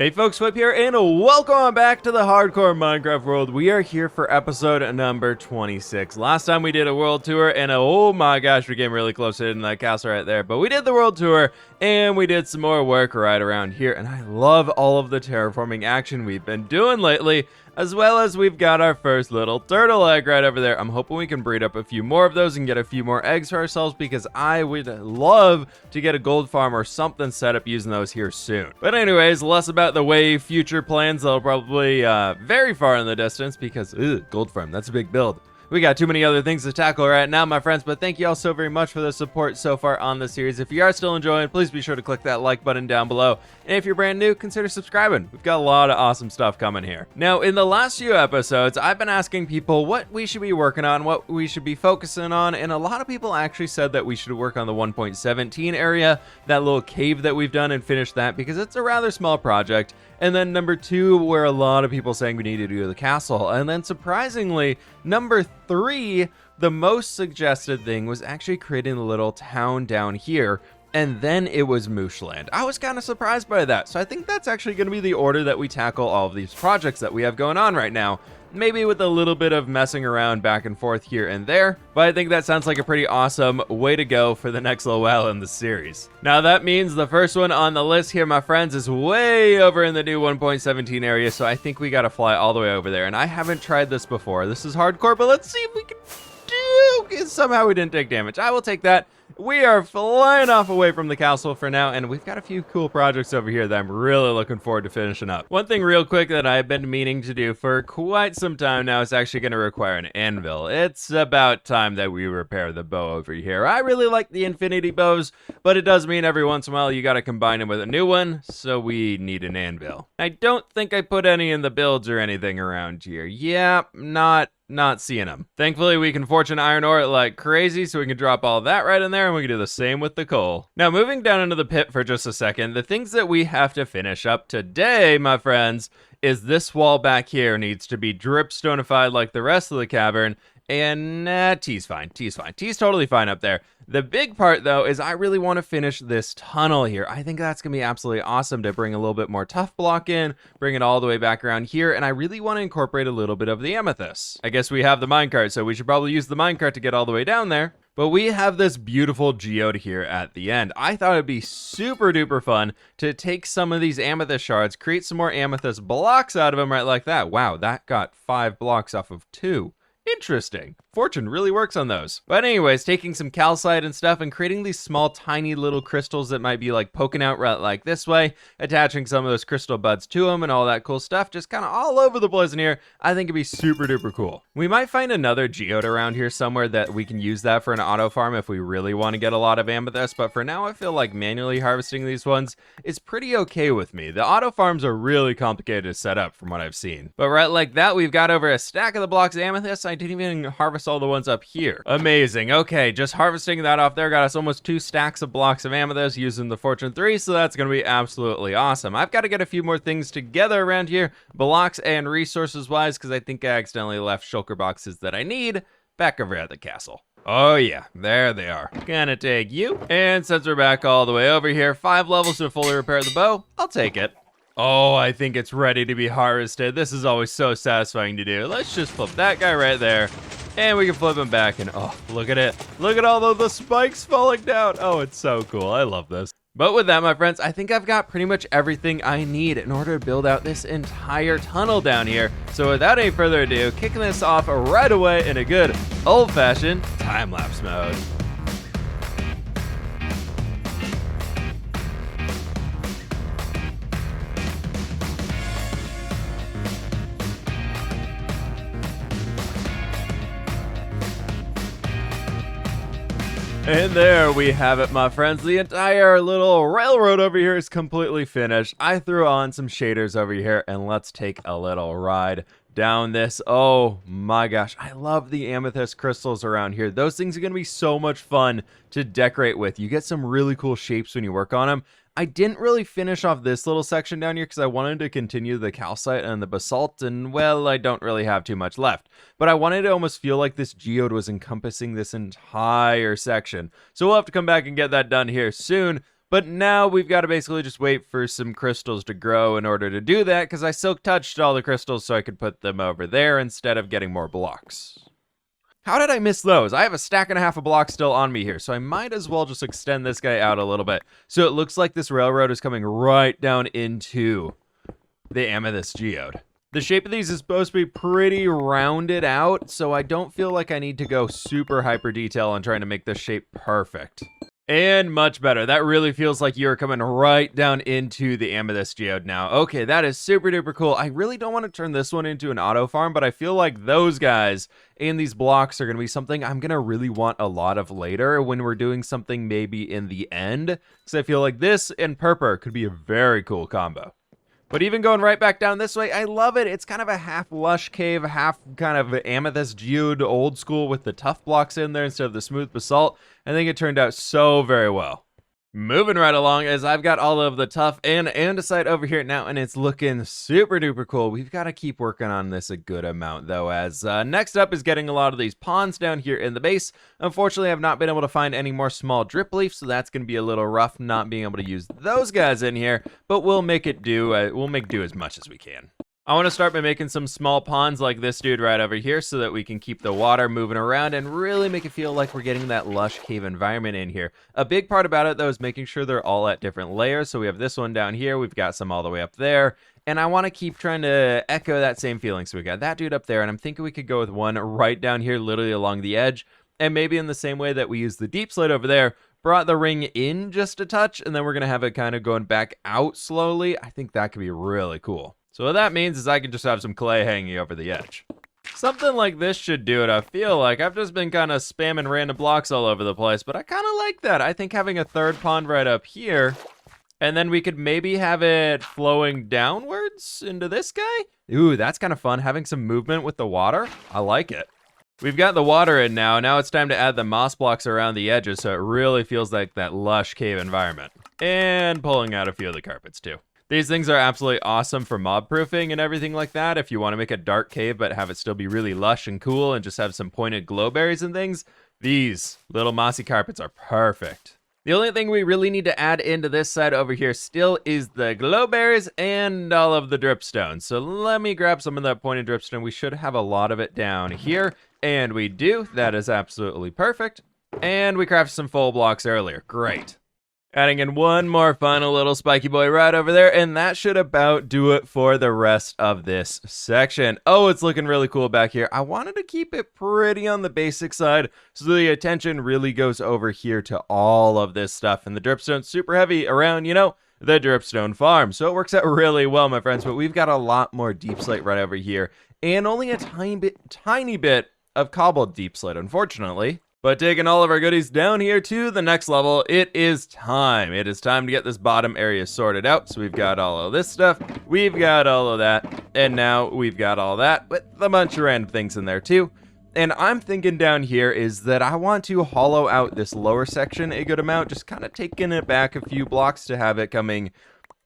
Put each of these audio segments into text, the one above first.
Hey folks, fWhip here, and welcome back to the hardcore Minecraft world. We are here for episode number 26. Last time we did a world tour, and oh my gosh, we came really close to hitting that castle right there. But we did the world tour, and we did some more work right around here, and I love all of the terraforming action we've been doing lately, as well as we've got our first little turtle egg right over there. I'm hoping we can breed up a few more of those and get a few more eggs for ourselves, because I would love to get a gold farm or something set up using those here soon. But anyways, less about the way future plans. They'll probably very far in the distance, because gold farm, that's a big build. We got too many other things to tackle right now, my friends, but thank you all so very much for the support so far on the series. If you are still enjoying, please be sure to click that like button down below. And if you're brand new, consider subscribing. We've got a lot of awesome stuff coming here. Now, in the last few episodes, I've been asking people what we should be working on, what we should be focusing on, and a lot of people actually said that we should work on the 1.17 area, that little cave that we've done, and finish that because it's a rather small project. And then number 2, where a lot of people saying we need to do the castle. And then surprisingly, number 3, the most suggested thing was actually creating a little town down here. And then it was Mooshland. I was kind of surprised by that. So I think that's actually going to be the order that we tackle all of these projects that we have going on right now. Maybe with a little bit of messing around back and forth here and there, but I think that sounds like a pretty awesome way to go for the next little while in the series. Now that means the first one on the list here, my friends, is way over in the new 1.17 area, so I think we gotta fly all the way over there, and I haven't tried this before. This is hardcore, but let's see if we can do. Somehow we didn't take damage. I will take that. We are flying off away from the castle for now, and we've got a few cool projects over here that I'm really looking forward to finishing up. One thing real quick that I've been meaning to do for quite some time now is actually going to require an anvil. It's about time that we repair the bow over here. I really like the infinity bows, but it does mean every once in a while you got to combine them with a new one, so we need an anvil. I don't think I put any in the builds or anything around here. Yeah, not seeing them. Thankfully, we can fortune iron ore like crazy, so we can drop all that right in there, and we can do the same with the coal. Now, moving down into the pit for just a second, the things that we have to finish up today, my friends, is this wall back here needs to be dripstonified like the rest of the cavern, and T's fine, T's fine. T's totally fine up there. The big part, though, is I really want to finish this tunnel here. I think that's going to be absolutely awesome to bring a little bit more tough block in, bring it all the way back around here, and I really want to incorporate a little bit of the amethyst. I guess we have the minecart, so we should probably use the minecart to get all the way down there. But we have this beautiful geode here at the end. I thought it'd be super duper fun to take some of these amethyst shards, create some more amethyst blocks out of them right like that. Wow, that got 5 blocks off of 2. Interesting. Fortune really works on those. But anyways, taking some calcite and stuff and creating these small tiny little crystals that might be like poking out right like this way, attaching some of those crystal buds to them and all that cool stuff, just kind of all over the place in here. I think it'd be super duper cool. We might find another geode around here somewhere that we can use that for an auto farm if we really want to get a lot of amethyst, but for now I feel like manually harvesting these ones is pretty okay with me. The auto farms are really complicated to set up from what I've seen. But right like that, we've got over a stack of the blocks of amethyst. I didn't even harvest all the ones up here. Amazing. Okay, just harvesting that off there got us almost 2 stacks of blocks of amethyst using the Fortune 3, so that's going to be absolutely awesome. I've got to get a few more things together around here, blocks and resources wise, because I think I accidentally left shulker boxes that I need back over at the castle. Oh yeah, there they are. Gonna take you. And since we're back all the way over here, 5 levels to fully repair the bow, I'll take it. Oh, I think it's ready to be harvested. This is always so satisfying to do. Let's just flip that guy right there. And we can flip him back and oh, look at it. Look at all of the spikes falling down. Oh, it's so cool. I love this. But with that, my friends, I think I've got pretty much everything I need in order to build out this entire tunnel down here. So without any further ado, kicking this off right away in a good old-fashioned time-lapse mode. And there we have it, my friends. The entire little railroad over here is completely finished. I threw on some shaders over here, and let's take a little ride down this. Oh my gosh, I love the amethyst crystals around here. Those things are going to be so much fun to decorate with. You get some really cool shapes when you work on them. I didn't really finish off this little section down here because I wanted to continue the calcite and the basalt, and well, I don't really have too much left. But I wanted to almost feel like this geode was encompassing this entire section. So we'll have to come back and get that done here soon. But now we've got to basically just wait for some crystals to grow in order to do that, because I silk touched all the crystals so I could put them over there instead of getting more blocks. How did I miss those? I have a stack and a half of blocks still on me here, so I might as well just extend this guy out a little bit. So it looks like this railroad is coming right down into the amethyst geode. The shape of these is supposed to be pretty rounded out, so I don't feel like I need to go super hyper detail on trying to make this shape perfect. And much better. That really feels like you're coming right down into the amethyst geode now. Okay, that is super duper cool. I really don't want to turn this one into an auto farm, but I feel like those guys and these blocks are going to be something I'm going to really want a lot of later when we're doing something maybe in the end, because I feel like this and purple could be a very cool combo. But even going right back down this way, I love it. It's kind of a half lush cave, half kind of amethyst geode, old school with the tough blocks in there instead of the smooth basalt. I think it turned out so very well. Moving right along as I've got all of the tough and andesite over here now, and it's looking super duper cool. We've got to keep working on this a good amount though, as next up is getting a lot of these ponds down here in the base. Unfortunately, I've not been able to find any more small drip leaf, so that's going to be a little rough not being able to use those guys in here, but we'll make it do. We'll make do as much as we can. I want to start by making some small ponds like this dude right over here so that we can keep the water moving around and really make it feel like we're getting that lush cave environment in here. A big part about it though is making sure they're all at different layers. So we have this one down here, we've got some all the way up there, and I want to keep trying to echo that same feeling. So we got that dude up there, and I'm thinking we could go with one right down here, literally along the edge, and maybe in the same way that we used the deep slate over there, brought the ring in just a touch, and then we're going to have it kind of going back out slowly. I think that could be really cool. So what that means is I can just have some clay hanging over the edge. Something like this should do it, I feel like. I've just been kind of spamming random blocks all over the place, but I kind of like that. I think having a third pond right up here, and then we could maybe have it flowing downwards into this guy. Ooh, that's kind of fun, having some movement with the water. I like it. We've got the water in now. Now it's time to add the moss blocks around the edges so it really feels like that lush cave environment. And pulling out a few of the carpets too. These things are absolutely awesome for mob proofing and everything like that. If you want to make a dark cave but have it still be really lush and cool and just have some pointed glowberries and things, these little mossy carpets are perfect. The only thing we really need to add into this side over here still is the glowberries and all of the dripstone. So let me grab some of that pointed dripstone. We should have a lot of it down here, and we do. That is absolutely perfect. And we crafted some full blocks earlier. Great. Adding in one more final little spiky boy right over there, and that should about do it for the rest of this section. Oh, it's looking really cool back here. I wanted to keep it pretty on the basic side, so the attention really goes over here to all of this stuff. And the dripstone's super heavy around, you know, the dripstone farm. So it works out really well, my friends, but we've got a lot more deep slate right over here, and only a tiny bit of cobbled deep slate, unfortunately. But taking all of our goodies down here to the next level, it is time. It is time to get this bottom area sorted out. So we've got all of this stuff, we've got all of that, and now we've got all that with a bunch of random things in there too. And I'm thinking down here is that I want to hollow out this lower section a good amount, just kind of taking it back a few blocks to have it coming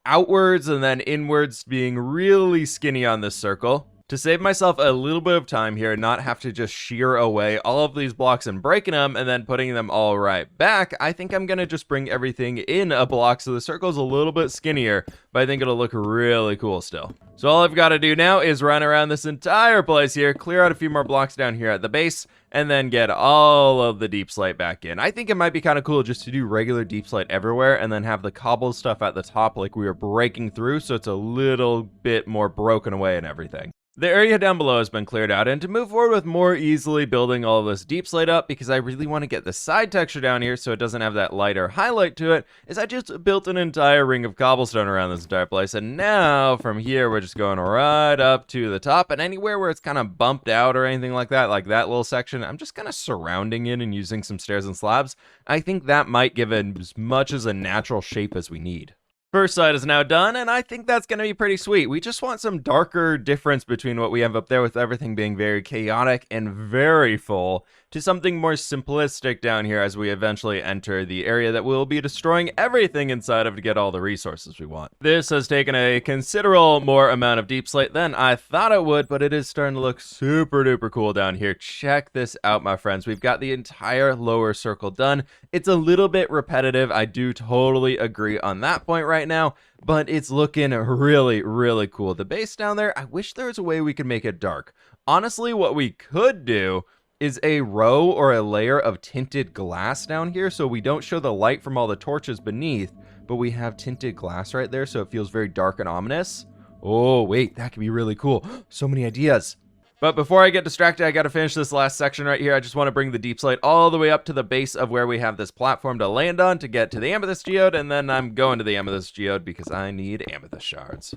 outwards and then inwards, being really skinny on this circle. To save myself a little bit of time here and not have to just shear away all of these blocks and breaking them and then putting them all right back, I think I'm going to just bring everything in a block so the circle's a little bit skinnier, but I think it'll look really cool still. So all I've got to do now is run around this entire place here, clear out a few more blocks down here at the base, and then get all of the deep slate back in. I think it might be kind of cool just to do regular deep slate everywhere and then have the cobble stuff at the top like we were breaking through, so it's a little bit more broken away and everything. The area down below has been cleared out, and to move forward with more easily building all of this deep slate up, because I really want to get the side texture down here so it doesn't have that lighter highlight to it, is I just built an entire ring of cobblestone around this entire place, and now from here we're just going right up to the top, and anywhere where it's kind of bumped out or anything like that little section, I'm just kind of surrounding it and using some stairs and slabs. I think that might give it as much as a natural shape as we need. First side is now done, and I think that's going to be pretty sweet. We just want some darker difference between what we have up there with everything being very chaotic and very full to something more simplistic down here as we eventually enter the area that we'll be destroying everything inside of to get all the resources we want. This has taken a considerable more amount of deep slate than I thought it would, but it is starting to look super duper cool down here. Check this out, my friends. We've got the entire lower circle done. It's a little bit repetitive. I do totally agree on that point right now, but it's looking really, really cool. The base down there, I wish there was a way we could make it dark. Honestly, what we could do is a row or a layer of tinted glass down here so we don't show the light from all the torches beneath, but we have tinted glass right there so it feels very dark and ominous. Oh, wait, that could be really cool. So many ideas. But before I get distracted, I got to finish this last section right here. I just want to bring the deep slate all the way up to the base of where we have this platform to land on to get to the amethyst geode, and then I'm going to the amethyst geode because I need amethyst shards.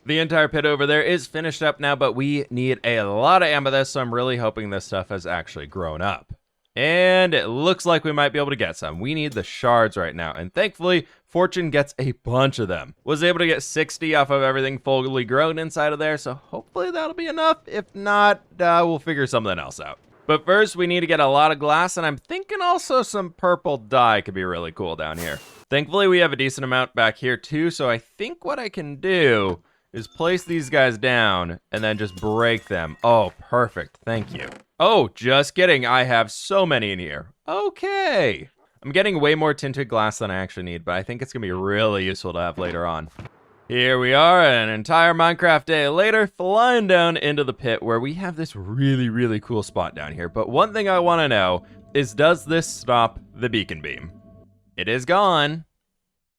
The entire pit over there is finished up now, but we need a lot of amethyst, so I'm really hoping this stuff has actually grown up. And it looks like we might be able to get some. We need the shards right now, and thankfully, Fortune gets a bunch of them. Was able to get 60 off of everything fully grown inside of there, so hopefully that'll be enough. If not, we'll figure something else out. But first, we need to get a lot of glass, and I'm thinking also some purple dye could be really cool down here. Thankfully, we have a decent amount back here too, so I think what I can do is place these guys down and then just break them. Oh, perfect. Thank you. Oh, just kidding. I have so many in here. Okay. I'm getting way more tinted glass than I actually need, but I think it's going to be really useful to have later on. Here we are, an entire Minecraft day later, flying down into the pit where we have this really, really cool spot down here. But one thing I want to know is, does this stop the beacon beam? It is gone,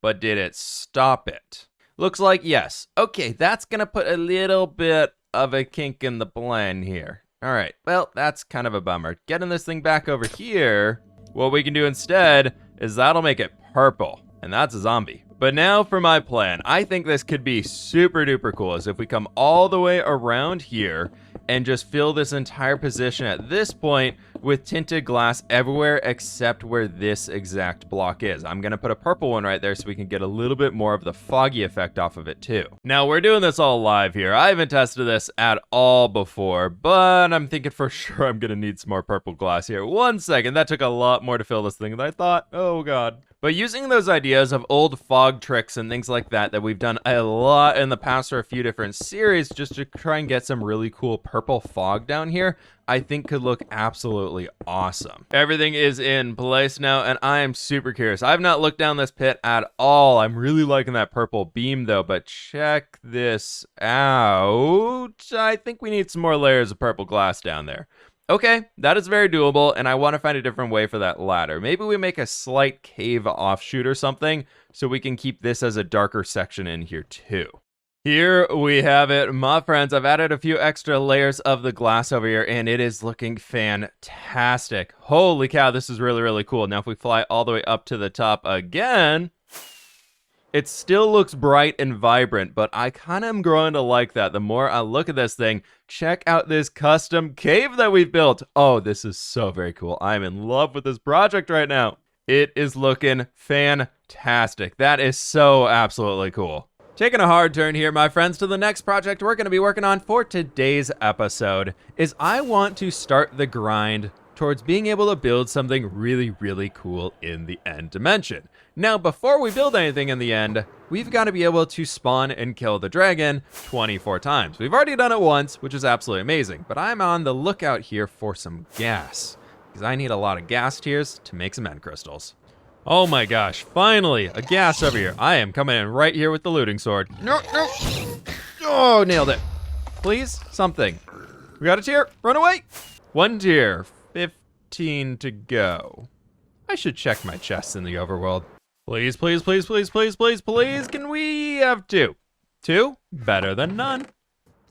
but did it stop it? Looks like yes. Okay, that's gonna put a little bit of a kink in the plan here. All right, well, that's kind of a bummer. Getting this thing back over here, what we can do instead is that'll make it purple, and that's a zombie. But now for my plan. I think this could be super duper cool is if we come all the way around here and just fill this entire position at this point with tinted glass everywhere except where this exact block is. I'm gonna put a purple one right there so we can get a little bit more of the foggy effect off of it too. Now we're doing this all live here. I haven't tested this at all before, but I'm thinking for sure I'm gonna need some more purple glass here. 1 second, that took a lot more to fill this thing than I thought. Oh God. But using those ideas of old fog tricks and things like that we've done a lot in the past for a few different series just to try and get some really cool purple fog down here, I think could look absolutely awesome. Everything is in place now, and I am super curious. I've not looked down this pit at all. I'm really liking that purple beam though, but check this out. I think we need some more layers of purple glass down there. Okay, that is very doable, and I want to find a different way for that ladder. Maybe we make a slight cave offshoot or something so we can keep this as a darker section in here too. Here we have it, my friends. I've added a few extra layers of the glass over here, and it is looking fantastic. Holy cow, this is really, really cool. Now, if we fly all the way up to the top again, it still looks bright and vibrant, but I kind of am growing to like that. The more I look at this thing, check out this custom cave that we've built. Oh, this is so very cool. I'm in love with this project right now. It is looking fantastic. That is so absolutely cool. Taking a hard turn here, my friends, to the next project we're going to be working on for today's episode is I want to start the grind towards being able to build something really, really cool in the end dimension. Now, before we build anything in the end, we've got to be able to spawn and kill the dragon 24 times. We've already done it once, which is absolutely amazing, but I'm on the lookout here for some gas, because I need a lot of gas tiers to make some end crystals. Oh my gosh, finally, a gas over here. I am coming in right here with the looting sword. No, no. Oh, nailed it. Please, something. We got a tier, run away. 1 tier, 15 to go. I should check my chests in the overworld. Please, please, please, please, please, please, please, can we have 2? 2? Better than none.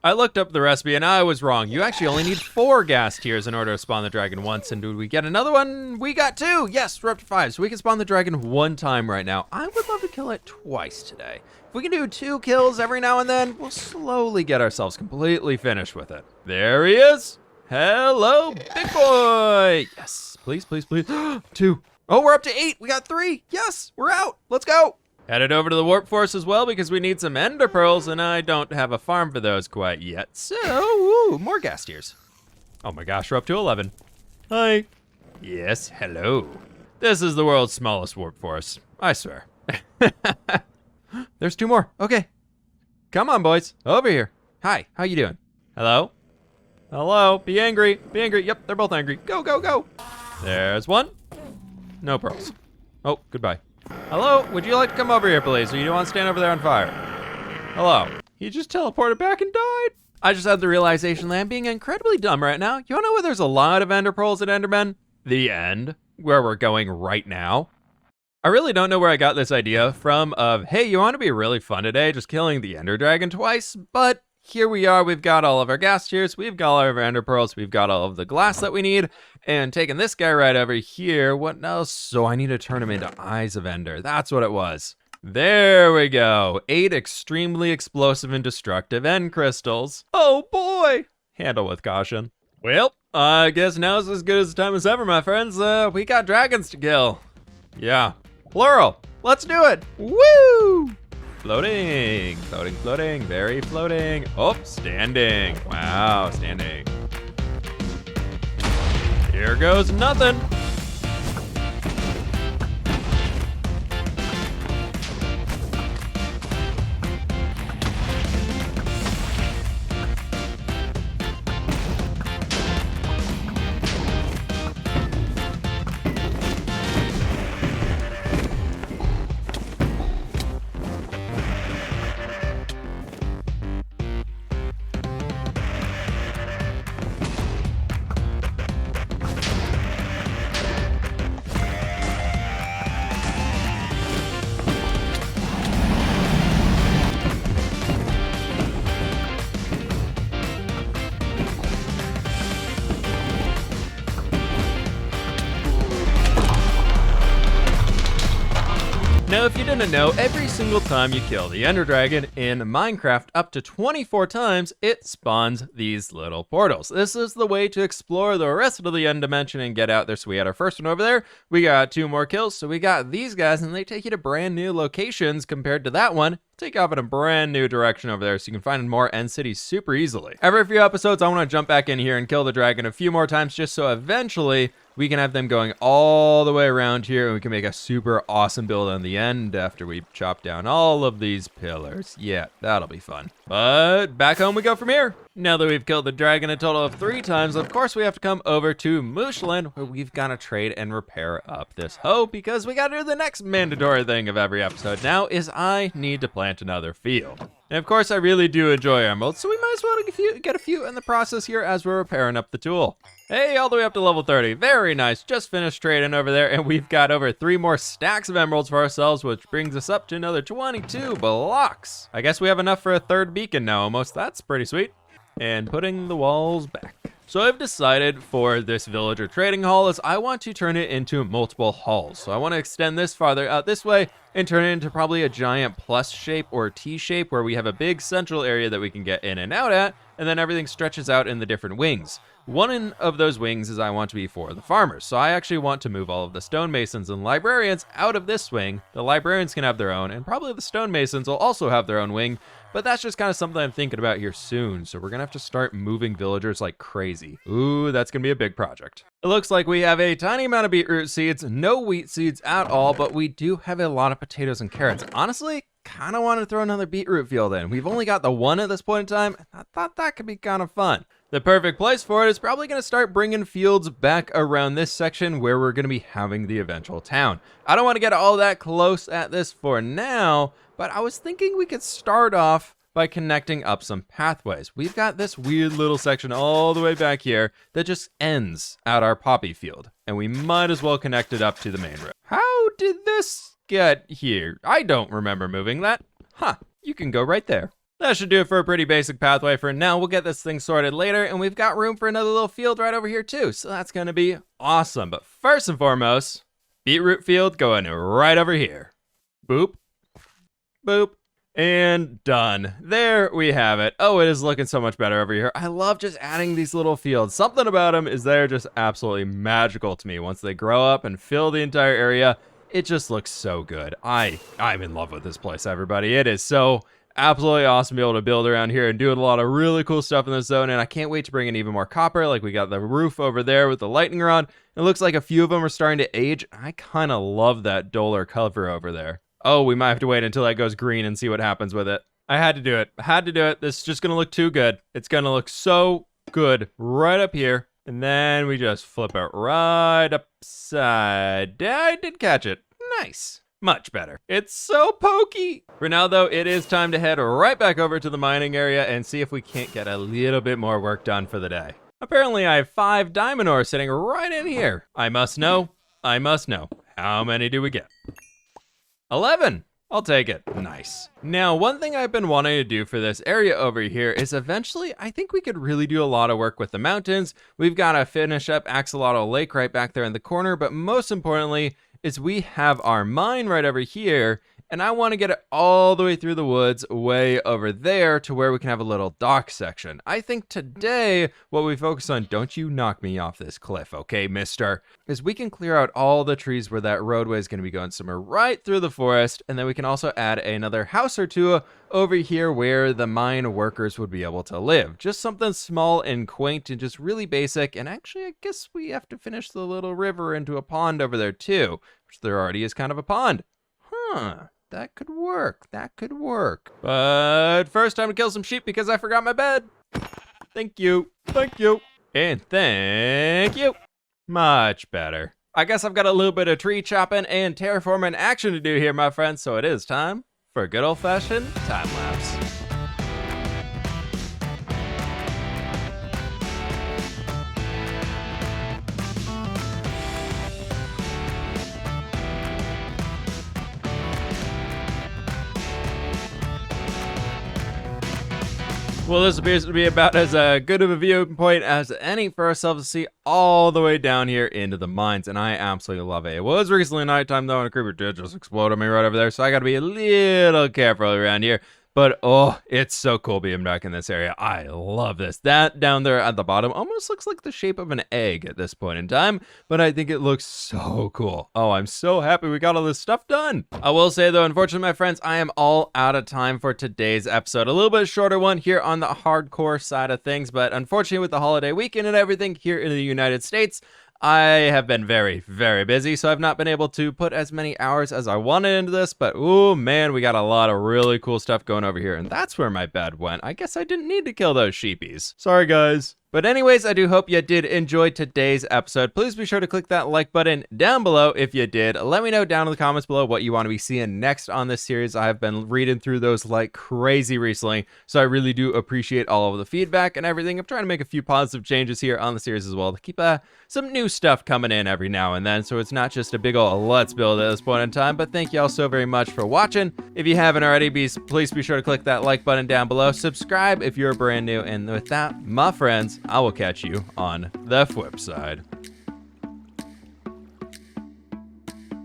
I looked up the recipe and I was wrong. You actually only need 4 gas tiers in order to spawn the dragon once. And did we get another one? We got 2. Yes, we're up to 5. So we can spawn the dragon 1 time right now. I would love to kill it twice today. If we can do 2 kills every now and then, we'll slowly get ourselves completely finished with it. There he is. Hello, big boy. Yes, please, please, please. 2. Oh, we're up to 8. We got 3. Yes, we're out. Let's go. Headed over to the warp force as well because we need some ender pearls, and I don't have a farm for those quite yet. So, ooh, more gas tiers. Oh my gosh, we're up to 11. Hi. Yes, hello. This is the world's smallest warp force, I swear. There's 2 more. Okay. Come on, boys. Over here. Hi, how you doing? Hello? Hello? Be angry. Be angry. Yep, they're both angry. Go, go, go. There's 1. No pearls. Oh, goodbye. Hello? Would you like to come over here, please? Or you don't want to stand over there on fire? Hello? He just teleported back and died. I just had the realization that I'm being incredibly dumb right now. You wanna know where there's a lot of ender pearls and endermen? The end. Where we're going right now. I really don't know where I got this idea from of, hey, you want to be really fun today, just killing the ender dragon twice, but here we are, we've got all of our gas tiers, we've got all of our ender pearls, we've got all of the glass that we need, and taking this guy right over here, what else? So I need to turn him into eyes of ender, that's what it was. There we go, 8 extremely explosive and destructive end crystals. Oh boy! Handle with caution. Well, I guess now's as good a time as ever, my friends. We got dragons to kill. Yeah, plural. Let's do it. Woo! Floating, floating, floating, very floating. Oh, standing. Wow, standing. Here goes nothing. Now, if you didn't know, every single time you kill the Ender Dragon in Minecraft up to 24 times, it spawns these little portals. This is the way to explore the rest of the End Dimension and get out there. So we had our first one over there. We got 2 more kills. So we got these guys, and they take you to brand new locations compared to that one. Take off in a brand new direction over there so you can find more end cities super easily. Every few episodes, I want to jump back in here and kill the dragon a few more times just so eventually we can have them going all the way around here and we can make a super awesome build on the end after we chop down all of these pillars. Yeah, that'll be fun. But back home we go from here. Now that we've killed the dragon a total of 3 times, of course we have to come over to Mooshland where we've got to trade and repair up this hoe because we got to do the next mandatory thing of every episode now is I need to plant another field. And of course I really do enjoy emeralds, so we might as well get a few in the process here as we're repairing up the tool. Hey, all the way up to level 30. Very nice. Just finished trading over there, and we've got over 3 more stacks of emeralds for ourselves, which brings us up to another 22 blocks. I guess we have enough for a 3rd beacon now almost. That's pretty sweet. And putting the walls back. So I've decided for this villager trading hall is I want to turn it into multiple halls. So I want to extend this farther out this way and turn it into probably a giant plus shape or T shape where we have a big central area that we can get in and out at, and then everything stretches out in the different wings. One of those wings is I want to be for the farmers. So I actually want to move all of the stonemasons and librarians out of this wing. The librarians can have their own, and probably the stonemasons will also have their own wing, but that's just kind of something I'm thinking about here soon. So we're gonna have to start moving villagers like crazy. Ooh, that's gonna be a big project. It looks like we have a tiny amount of beetroot seeds, no wheat seeds at all, but we do have a lot of potatoes and carrots. Honestly, kind of want to throw another beetroot field in. We've only got the 1 at this point in time. I thought that could be kind of fun. The perfect place for it is probably going to start bringing fields back around this section where we're going to be having the eventual town. I don't want to get all that close at this for now, but I was thinking we could start off by connecting up some pathways. We've got this weird little section all the way back here that just ends at our poppy field, and we might as well connect it up to the main road. How did this get here? I don't remember moving that. Huh, you can go right there. That should do it for a pretty basic pathway for now. We'll get this thing sorted later, and we've got room for another little field right over here too, so that's gonna be awesome. But first and foremost, beetroot field going right over here. Boop, boop, and done. There we have it. Oh, it is looking so much better over here. I love just adding these little fields. Something about them is they're just absolutely magical to me. Once they grow up and fill the entire area, It just looks so good. I'm in love with this place, everybody. It is so absolutely awesome to be able to build around here and doing a lot of really cool stuff in this zone, and I can't wait to bring in even more copper. Like, we got the roof over there with the lightning rod. It looks like a few of them are starting to age. I kind of love that duller cover over there. Oh, we might have to wait until that goes green and see what happens with it. I had to do it. Had to do it. This is just going to look too good. It's going to look so good right up here. And then we just flip it right upside down. I did catch it. Nice. Much better. It's so pokey. For now, though, it is time to head right back over to the mining area and see if we can't get a little bit more work done for the day. Apparently, I have 5 diamond ores sitting right in here. I must know. How many do we get? 11. I'll take it. Nice. Now, one thing I've been wanting to do for this area over here is eventually, I think we could really do a lot of work with the mountains. We've got to finish up Axolotl Lake right back there in the corner, but most importantly, is we have our mine right over here, and I want to get it all the way through the woods way over there to where we can have a little dock section. I think today what we focus on, don't you knock me off this cliff, okay, mister, is we can clear out all the trees where that roadway is going to be going somewhere right through the forest, and then we can also add another house or two over here where the mine workers would be able to live. Just something small and quaint and just really basic. And actually, I guess we have to finish the little river into a pond over there too, which there already is kind of a pond. Huh, that could work. That could work. But first, time to kill some sheep because I forgot my bed. Thank you. Thank you. And thank you. Much better. I guess I've got a little bit of tree chopping and terraforming action to do here, my friends. So it is time for a good old-fashioned time lapse. Well, this appears to be about as good of a viewpoint as any for ourselves to see all the way down here into the mines, and I absolutely love it. It was recently nighttime, though, and a creeper did just explode on me right over there, so I gotta be a little careful around here. But, oh, it's so cool being back in this area. I love this. That down there at the bottom almost looks like the shape of an egg at this point in time, but I think it looks so cool. Oh, I'm so happy we got all this stuff done. I will say, though, unfortunately, my friends, I am all out of time for today's episode. A little bit shorter one here on the hardcore side of things, but unfortunately, with the holiday weekend and everything here in the United States, I have been very, very busy, so I've not been able to put as many hours as I wanted into this, but oh man, we got a lot of really cool stuff going over here, and that's where my bed went. I guess I didn't need to kill those sheepies. Sorry, guys. But anyways, I do hope you did enjoy today's episode. Please be sure to click that like button down below if you did. Let me know down in the comments below what you want to be seeing next on this series. I have been reading through those like crazy recently, so I really do appreciate all of the feedback and everything. I'm trying to make a few positive changes here on the series as well to keep some new stuff coming in every now and then, so it's not just a big ol' let's build at this point in time. But thank you all so very much for watching. If you haven't already, please be sure to click that like button down below. Subscribe if you're brand new, and with that, my friends, I will catch you on the fWhip side.